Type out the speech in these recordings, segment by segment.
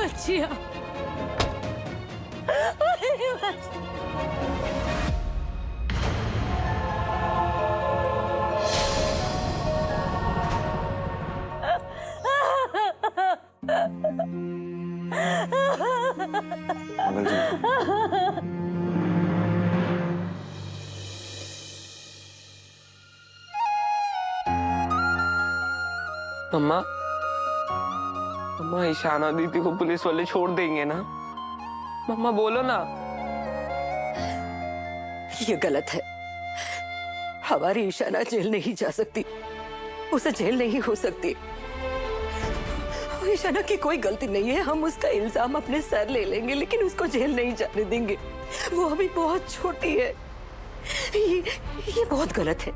बच्चियां, मेरी बच्ची। मंगल जी, मम्मा, मम्मा ईशाना दीदी को पुलिस वाले छोड़ देंगे ना? मम्मा बोलो ना। ये गलत है। हमारी ईशाना जेल नहीं जा सकती, उसे जेल नहीं हो सकती। ईशाना की कोई गलती नहीं है, हम उसका इल्जाम अपने सर ले लेंगे, लेकिन उसको जेल नहीं जाने देंगे। वो अभी बहुत छोटी है। ये बहुत गलत है।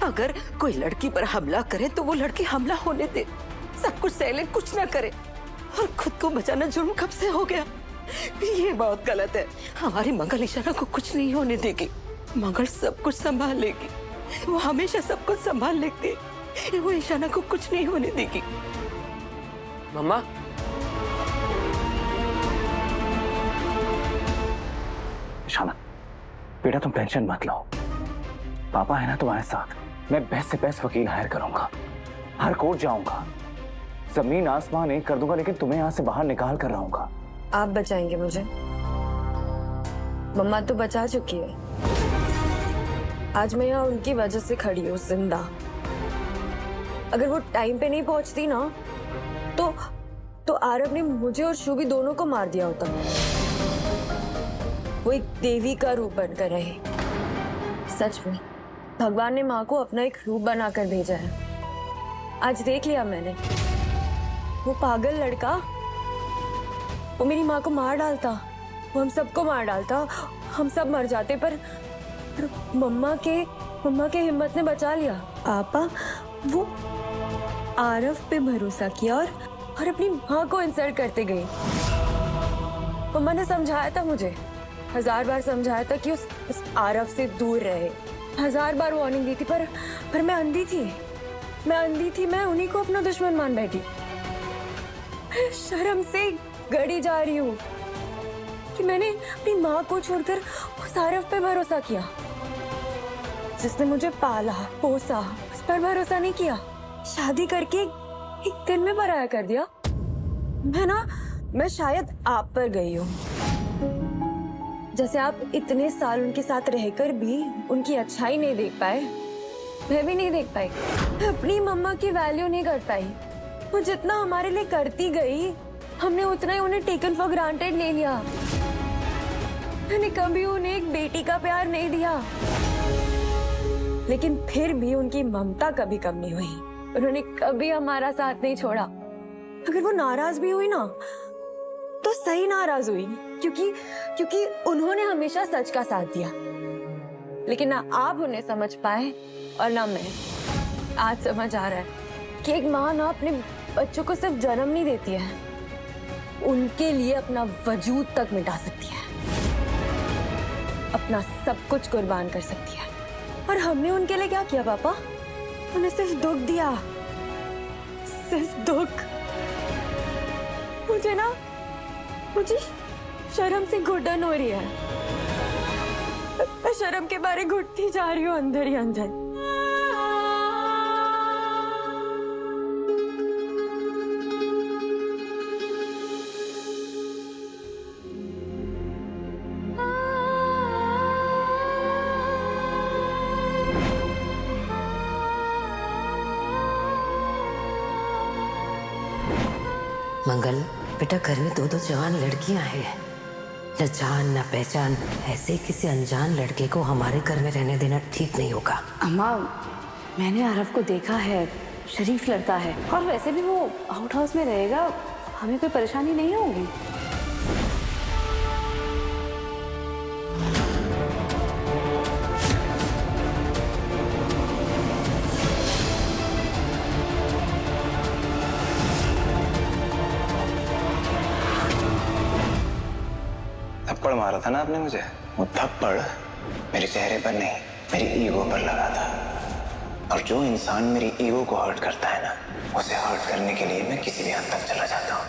अगर कोई लड़की पर हमला करे तो वो लड़की हमला होने दे, सब कुछ सह ले, कुछ ना करे। और खुद को बचाना जुर्म कब से हो गया? ये बहुत गलत है। हमारी मंगल ईशाना को कुछ नहीं होने देगी। मंगल सब कुछ संभाल लेगी, वो हमेशा सब कुछ संभाल लेती है। वो ईशाना को कुछ नहीं होने देगी। मम्मा, ईशाना बेटा तुम टेंशन मत लो, पापा है ना तुम्हारे साथ। मैं बेस्ट से बेस्ट वकील हायर करूंगा, हर कोर्ट जाऊंगा, जमीन आसमान एक कर दूंगा, लेकिन तुम्हें यहाँ से बाहर निकाल कर रहूंगा। आप बचाएंगे मुझे? मम्मा तो बचा चुकी है। आज मैं यहाँ उनकी वजह से खड़ी हूँ जिंदा। अगर वो टाइम पे नहीं पहुंचती ना तो आरव ने मुझे और शुभी दोनों को मार दिया होता। वो एक देवी का रूप बनकर रहे। सच में भगवान ने माँ को अपना एक रूप बनाकर भेजा है। आज देख लिया मैंने, वो पागल लड़का, वो मेरी माँ को मार डालता, वो हम सबको मार डालता, हम सब मर जाते। पर मम्मा के हिम्मत ने बचा लिया। पापा वो आरव पे भरोसा किया और अपनी माँ को इंसल्ट करते गए। मम्मा ने समझाया था मुझे, 1000 बार समझाया था कि उस आरव से दूर रहे। 1000 बार वार्निंग दी थी, पर मैं अंधी थी। मैं उन्हीं को अपना दुश्मन मान बैठी। शर्म से गड़ी जा रही हूँ कि मैंने अपनी माँ को छोड़कर उस आरव पे भरोसा किया, जिसने मुझे पाला पोसा। उस पर भरोसा नहीं किया। शादी करके एक दिन में पराया कर दिया। मैं शायद आप पर गई हूँ। जैसे आप इतने साल उनके साथ रहकर भी उनकी अच्छाई नहीं देख पाए, मैं भी नहीं देख पाई। अपनी मम्मा की वैल्यू नहीं कर पाई। वो जितना हमारे लिए करती गई, हमने उतना ही उन्हें टेकन फॉर ग्रांटेड ले लिया। मैंने कभी उन्हें एक बेटी का प्यार नहीं दिया, लेकिन फिर भी उनकी ममता कभी कम नहीं हुई। उन्होंने कभी हमारा साथ नहीं छोड़ा। अगर वो नाराज भी हुई ना, तो सही नाराज हुई, क्योंकि उन्होंने हमेशा सच का साथ दिया। लेकिन ना आप उन्हें समझ पाए और ना मैं। आज समझ आ रहा है कि एक माँ ना अपने बच्चों को सिर्फ जन्म नहीं देती है, उनके लिए अपना वजूद तक मिटा सकती है, अपना सब कुछ कुर्बान कर सकती है। और हमने उनके लिए क्या किया पापा? उन्हें सिर्फ दुख दिया, सिर्फ दुख। मुझे शर्म से घुटन हो रही है। मैं शर्म के बारे घुटती जा रही हूँ अंदर ही अंदर। मंगल बेटा, घर में 2-2 जवान लड़कियां हैं, न जान न पहचान। ऐसे किसी अनजान लड़के को हमारे घर में रहने देना ठीक नहीं होगा। अम्मा, मैंने आरव को देखा है, शरीफ लड़का है, और वैसे भी वो आउट हाउस में रहेगा, हमें कोई परेशानी नहीं होगी। थप्पड़ मारा था ना आपने मुझे, वो थप्पड़ मेरे चेहरे पर नहीं, मेरी ईगो पर लगा था। और जो इंसान मेरी ईगो को हर्ट करता है ना, उसे हर्ट करने के लिए मैं किसी भी हद तक चला जाता हूँ।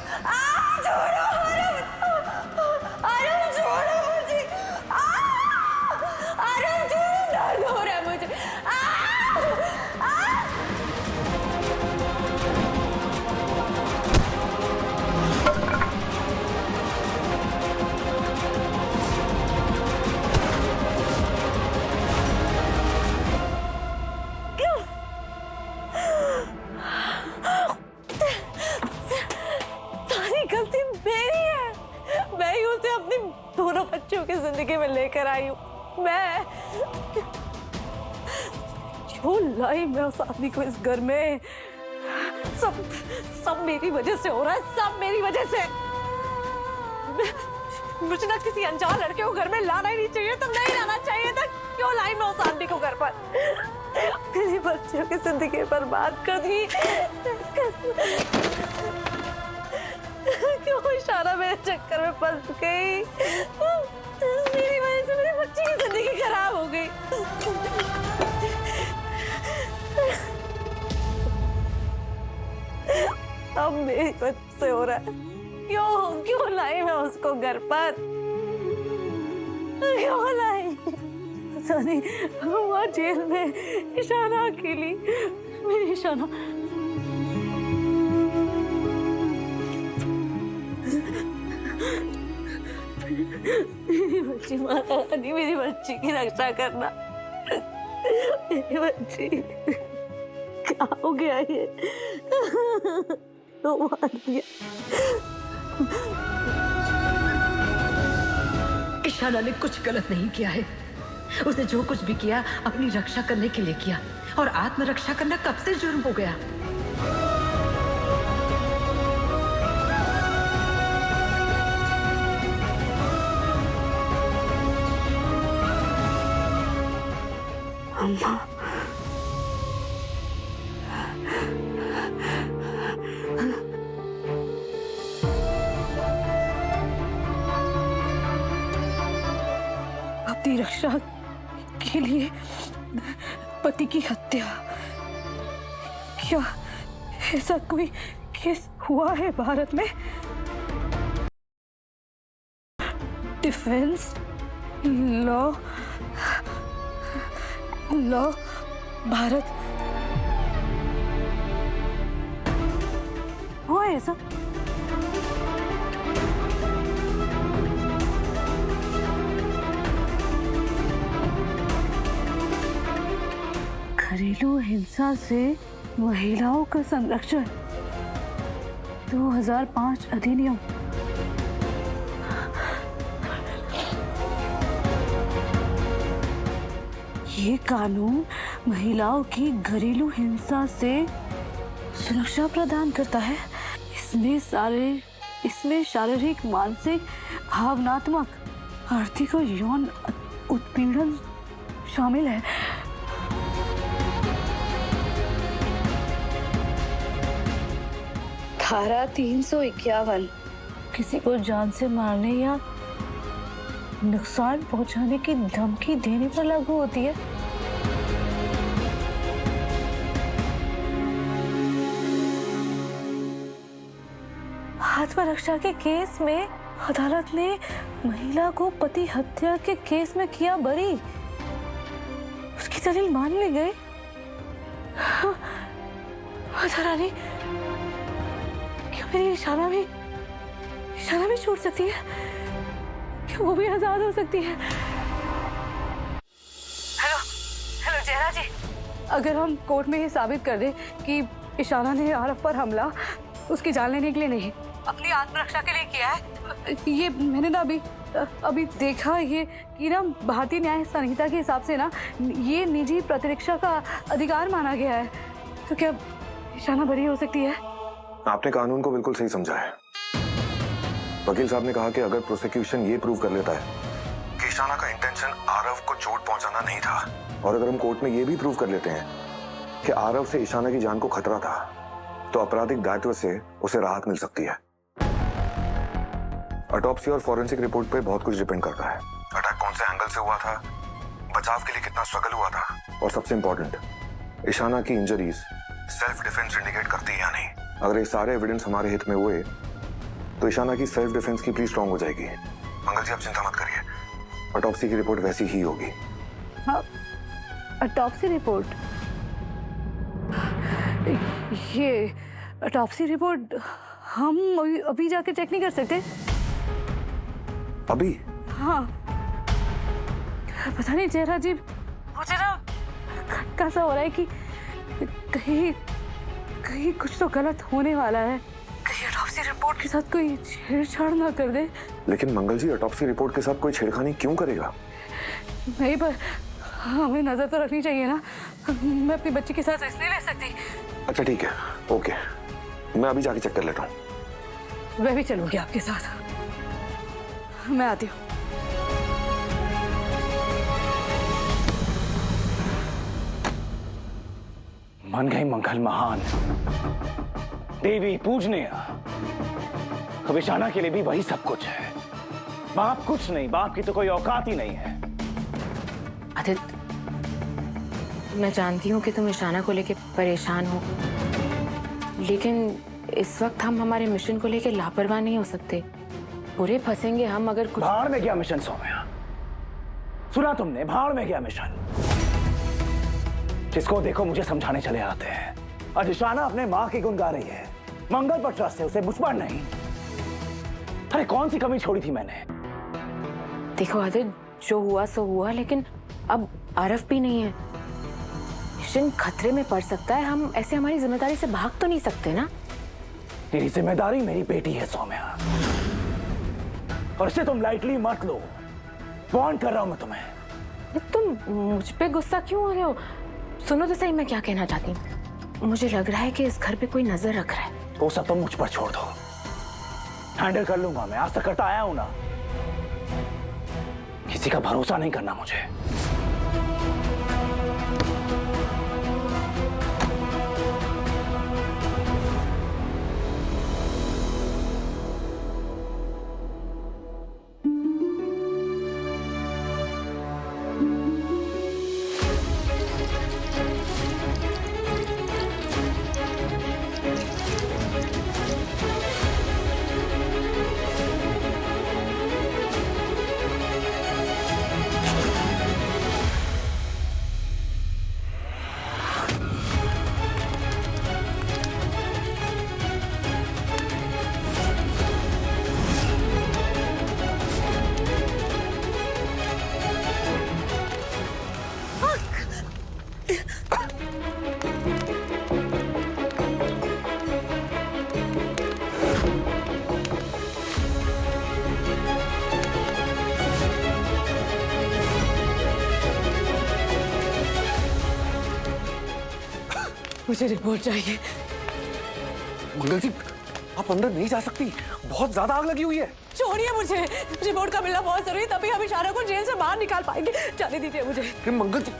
जिंदगी में लेकर आई हूँ। मैं क्यों लाई मैं उस आदमी को इस घर में? सब मेरी वजह से हो रहा है, सब मेरी वजह से। मुझे ना किसी अनजान लड़के को घर में लाना ही नहीं चाहिए, तो नहीं लाना चाहिए था। क्यों लाई मैं उस आदमी को घर पर? मेरी बच्चियों की जिंदगी बर्बाद कर दी। क्यों इशारा मेरे चक्कर में फंस गई? मेरी वजह से मेरी बच्ची की जिंदगी खराब हो गई। अब मेरी वजह से हो रहा है। क्यों लाई मैं उसको घर पर? क्यों लाई? पता नहीं, वहाँ जेल में इशाना अकेली, मेरी इशाना। मेरी बच्ची, माता रानी मेरी बच्ची की रक्षा करना। मेरी बच्ची क्या हो गया ये? तो मार दिया। इशाना ने कुछ गलत नहीं किया है। उसने जो कुछ भी किया अपनी रक्षा करने के लिए किया, और आत्मरक्षा करना कब से जुर्म हो गया? अम्मा, अपनी रक्षा के लिए पति की हत्या। क्या ऐसा कोई केस हुआ है भारत में? डिफेंस लॉ भारत हुआ है ऐसा? घरेलू हिंसा से महिलाओं का संरक्षण 2005 अधिनियम। ये कानून महिलाओं की घरेलू हिंसा से सुरक्षा प्रदान करता है। इसमें शारीरिक, मानसिक, भावनात्मक, आर्थिक और यौन उत्पीड़न शामिल है। धारा 351 किसी को जान से मारने या नुकसान पहुंचाने की धमकी देने पर लागू होती है। आत्मरक्षा के केस में अदालत ने महिला को पति हत्या के केस में किया बरी। उसकी दलील मान ली गई। माता रानी, क्या मेरी इशाना भी छूट सकती है? क्या वो भी आजाद हो सकती है? हेलो जयरा जी, अगर हम कोर्ट में ये साबित कर दें कि इशाना ने आरफ पर हमला उसकी जान लेने के लिए नहीं, अपनी आत्मरक्षा के लिए किया है, ये मैंने ना अभी देखा ये कि ना भारतीय न्याय संहिता के हिसाब से ना ये निजी प्रतिरक्षा का अधिकार माना गया है। तो क्या इशाना बरी हो सकती है? आपने कानून को बिल्कुल सही समझा है। वकील साहब ने कहा कि अगर प्रोसिक्यूशन ये प्रूव कर लेता है कि इशाना का इंटेंशन आरव को चोट पहुंचाना नहीं था, और अगर हम कोर्ट में ये भी प्रूव कर लेते हैं कि आरव से इशाना की जान को खतरा था, तो आपराधिक दायित्व से उसे राहत मिल सकती है। ऑटोप्सी और फॉरेंसिक रिपोर्ट पे बहुत कुछ डिपेंड करता है। अटैक कौन से एंगल से हुआ था, बचाव के लिए कितना स्ट्रगल हुआ था, और सबसे इंपॉर्टेंट, इशाना की इंजरीज सेल्फ डिफेंस इंडिकेट करती है या नहीं। अगर ये सारे एविडेंस हमारे हित में हुए तो इशाना की सेल्फ डिफेंस की प्ली स्ट्रांग हो जाएगी। मंगल जी, आप चिंता मत करिए, ऑटोप्सी की रिपोर्ट वैसी ही होगी। हाँ, ऑटोप्सी रिपोर्ट, ये ऑटोप्सी रिपोर्ट हम अभी जाके चेक नहीं कर सकते? अभी? हाँ, पता नहीं जयरा जी, मुझे ना खटका सा हो रहा है कि कहीं कुछ तो गलत होने वाला है। कहीं ऑटोप्सी ऑटोप्सी रिपोर्ट के साथ कोई छेड़छाड़ ना कर दे। लेकिन मंगल जी, ऑटोप्सी रिपोर्ट के साथ कोई छेड़खानी क्यों करेगा? नहीं, पर हमें नजर तो रखनी चाहिए ना। मैं अपनी बच्ची के साथ रिस्क नहीं ले सकती। अच्छा ठीक है, ओके, मैं अभी जाके चेक कर लेता हूँ। मैं भी चलूंगी आपके साथ। मैं आती हूँ। मन गई मंगल महान, देवी पूजनीय। अब ईशाना के लिए भी वही सब कुछ है। बाप कुछ नहीं, बाप की तो कोई औकात ही नहीं है। आदित्य, मैं जानती हूँ कि तुम ईशाना को लेके परेशान हो, लेकिन इस वक्त हम हमारे मिशन को लेके लापरवाह नहीं हो सकते। बुरे फंसेंगे हम अगर कुछ। भाड़ में गया मिशन सौम्या, सुना तुमने? भाड़ में गया मिशन। जिसको देखो मुझे समझाने चले आते हैं। आज ईशाना अपने माँ की गुण गा रही है, मंगल पर ट्रस्ट है उसे, मुझ पर नहीं। अरे कौन सी कमी छोड़ी थी मैंने? देखो आदित्य, जो हुआ सो हुआ, लेकिन अब आरफ भी नहीं है। मिशन खतरे में पड़ सकता है। हम ऐसे हमारी जिम्मेदारी से भाग तो नहीं सकते ना। तेरी जिम्मेदारी मेरी बेटी है सौम्या, और इसे तुम लाइटली मत लो। वार्न कर रहा हूं मैं तुम्हें। तुम मुझ पे गुस्सा क्यों हो रहे हो? सुनो तो सही, मैं क्या कहना चाहती हूँ। मुझे लग रहा है कि इस घर पे कोई नजर रख रहा है। वो सब तुम मुझ पर छोड़ दो, हैंडल कर लूंगा मैं। आज तक करता आया हूं ना। किसी का भरोसा नहीं करना मुझे। मुझे रिपोर्ट चाहिए। मंगल जी, आप अंदर नहीं जा सकती, बहुत ज्यादा आग लगी हुई है। छोड़िए मुझे, रिपोर्ट का मिलना बहुत जरूरी है, तभी हम ईशाना को जेल से बाहर निकाल पाएंगे। जाने दीजिए मुझे। कि मंगल जी,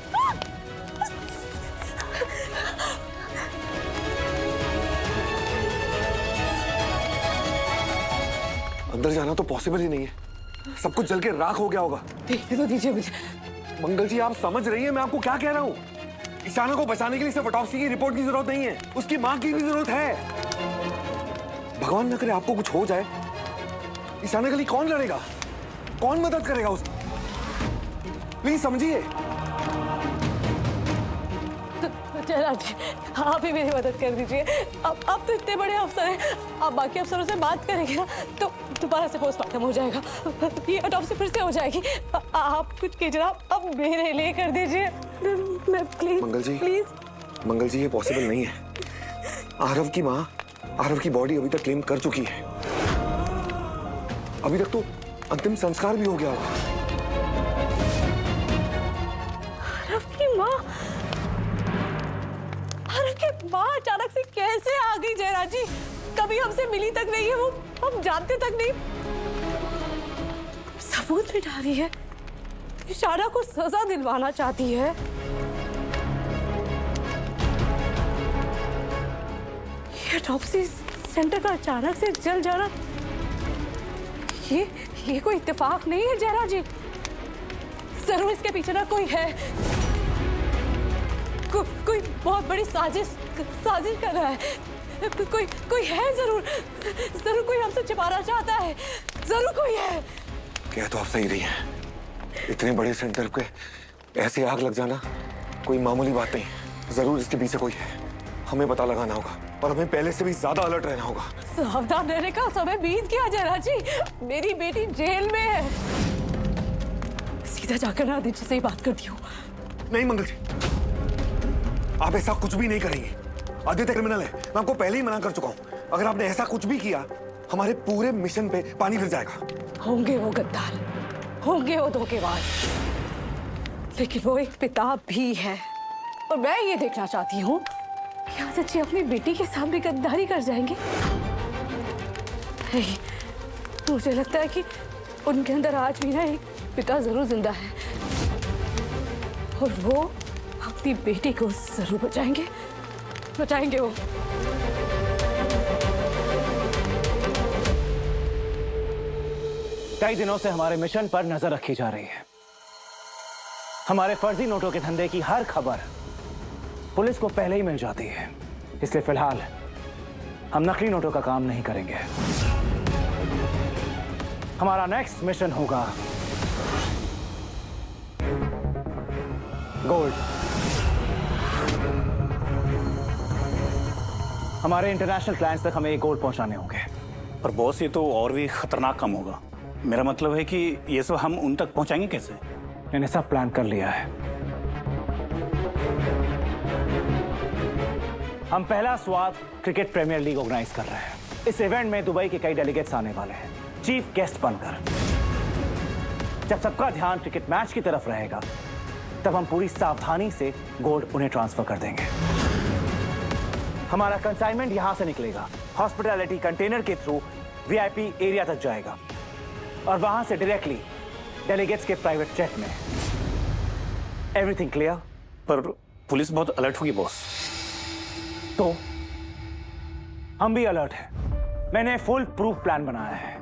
अंदर जाना तो पॉसिबल ही नहीं है। सब कुछ जल के राख हो गया होगा। देखने तो दीजिए मुझे। मंगल जी, आप समझ रही हैं मैं आपको क्या कह रहा हूँ? ईशाना को बचाने के लिए सिर्फ ऑटोप्सी की रिपोर्ट की जरूरत नहीं है, उसकी मां की भी जरूरत है। भगवान न करे आपको कुछ हो जाए, ईशाना के लिए कौन लड़ेगा? कौन मदद करेगा उसकी? प्लीज समझिए। जयराज जी, आप ही मेरी मदद कर दीजिए। अब तो इतने बड़े अफसर हैं, आप बाकी अफसरों से बात करेंगे ना तो दोबारा से पोस्टमार्टम हो जाएगा, ये ऑटोप्सी फिर से हो जाएगी। आप कुछ कीजिए, अब मेरे लिए कर दीजिए। मैं प्लीज। Mangal ji, please. मंगल जी, ये पॉसिबल नहीं है। आरव की माँ आरव की बॉडी अभी तक क्लेम कर चुकी है। अभी तक तो अंतिम संस्कार भी हो गया होगा। आरव की माँ, आरव की माँ अचानक से कैसे आ गई जयराज जी? कभी हमसे मिली तक नहीं है वो, हम जानते तक नहीं। सबूत में डाली है, ईशाना को सजा दिलवाना चाहती है। ये ऑटोप्सी सेंटर का अचानक से जल जाना, ये कोई इत्तेफाक नहीं है जयराज जी। जरूर इसके पीछे ना कोई है, कोई बहुत बड़ी साजिश कर रहा है। कोई है, जरूर कोई हमसे छिपाना चाहता है, जरूर कोई है। क्या तो आप सही रही हैं। इतने बड़े सेंटर पे ऐसे आग लग जाना कोई मामूली बात नहीं। जरूर इसके पीछे कोई है, हमें पता लगाना होगा और हमें पहले से भी ज्यादा अलर्ट रहना होगा। सावधान रहने का समय बीत गया जयराज जी, मेरी बेटी जेल में है। सीधा जाकर ना आदित्य से ही बात करती हूँ। नहीं मंगल जी, आप ऐसा कुछ भी नहीं करेंगे। आदित्य क्रिमिनल है, मैं आपको पहले ही मना कर चुका हूँ। अगर आपने ऐसा कुछ भी किया हमारे पूरे मिशन पे पानी फिर जाएगा। होंगे वो गद्दार, होंगे वो धोखेबाज, लेकिन वो एक पिता भी है। और मैं ये देखना चाहती हूँ कि आज अच्छी अपनी बेटी के साथ भी गद्दारी कर जाएंगे। नहीं, मुझे लगता है कि उनके अंदर आज भी ना एक पिता जरूर जिंदा है और वो अपनी बेटी को जरूर बचाएंगे, बचाएंगे वो। कई दिनों से हमारे मिशन पर नजर रखी जा रही है। हमारे फर्जी नोटों के धंधे की हर खबर पुलिस को पहले ही मिल जाती है, इसलिए फिलहाल हम नकली नोटों का काम नहीं करेंगे। हमारा नेक्स्ट मिशन होगा गोल्ड। हमारे इंटरनेशनल क्लाइंट्स तक हमें गोल्ड पहुंचाने होंगे। पर बॉस, ये तो और भी खतरनाक काम होगा। मेरा मतलब है कि ये सब हम उन तक पहुंचाएंगे कैसे? मैंने सब प्लान कर लिया है। हम पहला स्वाद क्रिकेट प्रीमियर लीग ऑर्गेनाइज कर रहे हैं। इस इवेंट में दुबई के कई डेलीगेट्स आने वाले हैं, चीफ गेस्ट बनकर। जब सबका ध्यान क्रिकेट मैच की तरफ रहेगा, तब हम पूरी सावधानी से गोल्ड उन्हें ट्रांसफर कर देंगे। हमारा कंसाइनमेंट यहां से निकलेगा, हॉस्पिटैलिटी कंटेनर के थ्रू वीआईपी एरिया तक जाएगा और वहां से डायरेक्टली डेलीगेट्स के प्राइवेट जेट में। Everything clear? पर पुलिस बहुत अलर्ट होगी बॉस। तो हम भी अलर्ट हैं। मैंने फुल प्रूफ प्लान बनाया है,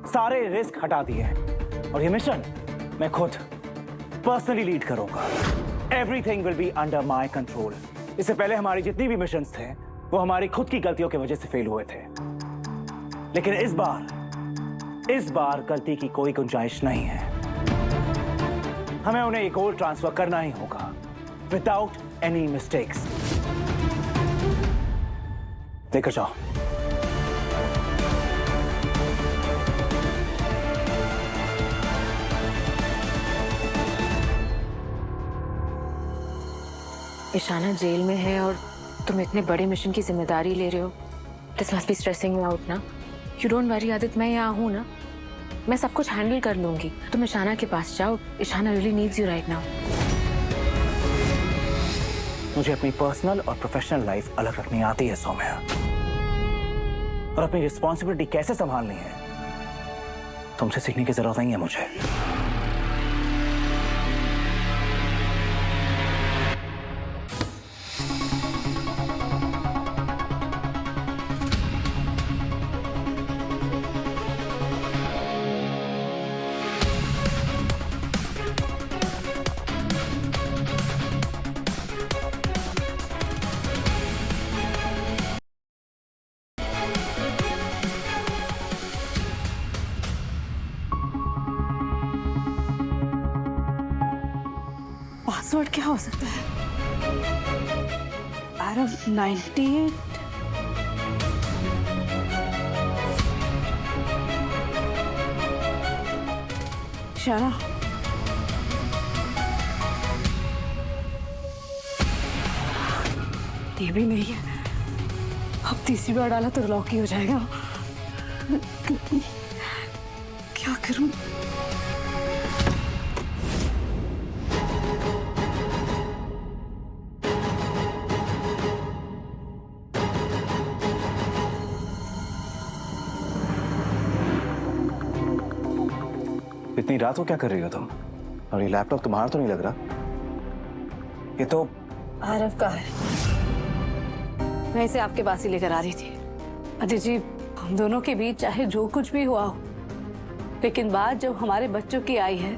सारे रिस्क हटा दिए हैं और ये मिशन मैं खुद पर्सनली लीड करूंगा। Everything will be under my control. इससे पहले हमारी जितनी भी मिशंस थे वो हमारी खुद की गलतियों की वजह से फेल हुए थे, लेकिन इस बार गलती की कोई गुंजाइश नहीं है। हमें उन्हें ये गोल्ड ट्रांसफर करना ही होगा विदाउट एनी मिस्टेक्स। लेकर जाओ। ईशाना जेल में है और तुम इतने बड़े मिशन की जिम्मेदारी ले रहे हो। This must be stressing you out ना। यू डोंट वरी आदित्य, मैं यहाँ हूँ ना, मैं सब कुछ हैंडल कर लूंगी। तुम ईशाना के पास जाओ, Ishana really needs you right now. मुझे अपनी पर्सनल और प्रोफेशनल लाइफ अलग रखनी आती है सौम्या, और अपनी रिस्पॉन्सिबिलिटी कैसे संभालनी है तुमसे सीखने की जरूरत नहीं है मुझे। पासवर्ड क्या हो सकता है? आरव 98। इशारा। ये भी नहीं है। अब तीसरी बार डाला तो लॉक ही हो जाएगा। क्या करूं? इतनी रात को क्या कर रही हो तुम? और ये लैपटॉप तुम्हारा तो नहीं लग रहा? ये तो आरव का है। मैं इसे आपके पास ही लेकर आ रही थी। अदिति जी, हम दोनों के बीच चाहे जो कुछ भी हुआ हो, लेकिन बात जब हमारे बच्चों की आई है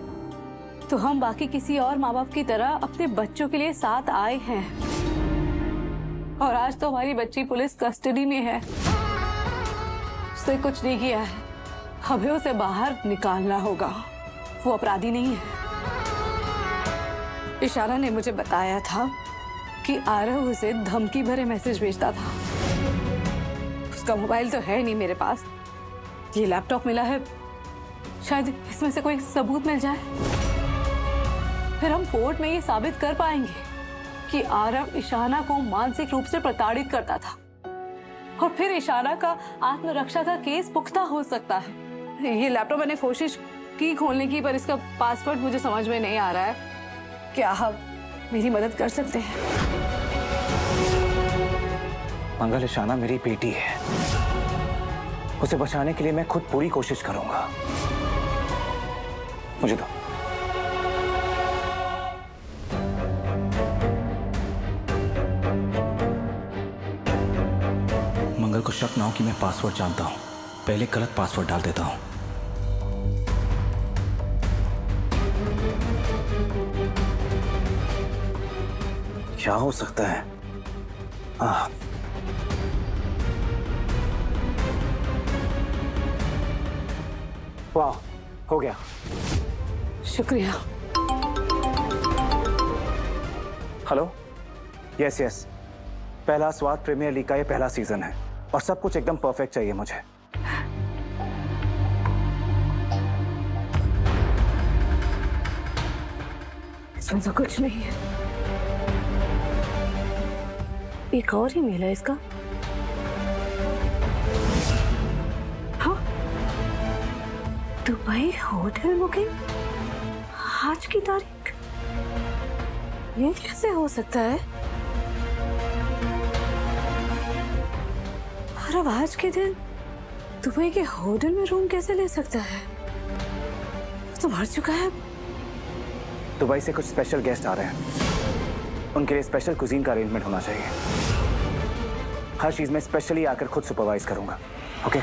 तो हम बाकी किसी और माँ बाप की तरह अपने बच्चों के लिए साथ आए हैं। और आज तो हमारी बच्ची पुलिस कस्टडी में है। उसने कुछ नहीं किया है, हमें उसे बाहर निकालना होगा। वो अपराधी नहीं है। इशारा ने मुझे बताया था कि आरव उसे धमकी भरे मैसेज भेजता था। उसका मोबाइल तो है नहीं मेरे पास, ये लैपटॉप मिला है, शायद इसमें से कोई सबूत मिल जाए। फिर हम कोर्ट में ये साबित कर पाएंगे कि आरव इशाना को मानसिक रूप से प्रताड़ित करता था और फिर इशाना का आत्मरक्षा का केस पुख्ता हो सकता है। ये लैपटॉप मैंने कोशिश की खोलने की, पर इसका पासवर्ड मुझे समझ में नहीं आ रहा है। क्या आप मेरी मदद कर सकते हैं? मंगल, इशाना मेरी बेटी है। उसे बचाने के लिए मैं खुद पूरी कोशिश करूंगा। मुझे दो। मंगल को शक ना हो कि मैं पासवर्ड जानता हूं। पहले गलत पासवर्ड डाल देता हूं। क्या हो सकता है? वाह, हो गया। शुक्रिया। हेलो। यस यस, पहला स्वाद प्रीमियर लीग का ये पहला सीजन है और सब कुछ एकदम परफेक्ट चाहिए मुझे। इसमें तो कुछ नहीं है। एक और ही मेल है इसका। हाँ, दुबई होटल बुकिंग, आज की तारीख। ये कैसे हो सकता है? और अब आज के दिन दुबई के होटल में रूम कैसे ले सकता है? वो तो मर चुका है। दुबई से कुछ स्पेशल गेस्ट आ रहे हैं, उनके लिए स्पेशल कुजीन का अरेंजमेंट होना चाहिए। हर चीज में स्पेशली आकर खुद सुपरवाइज करूंगा। ओके?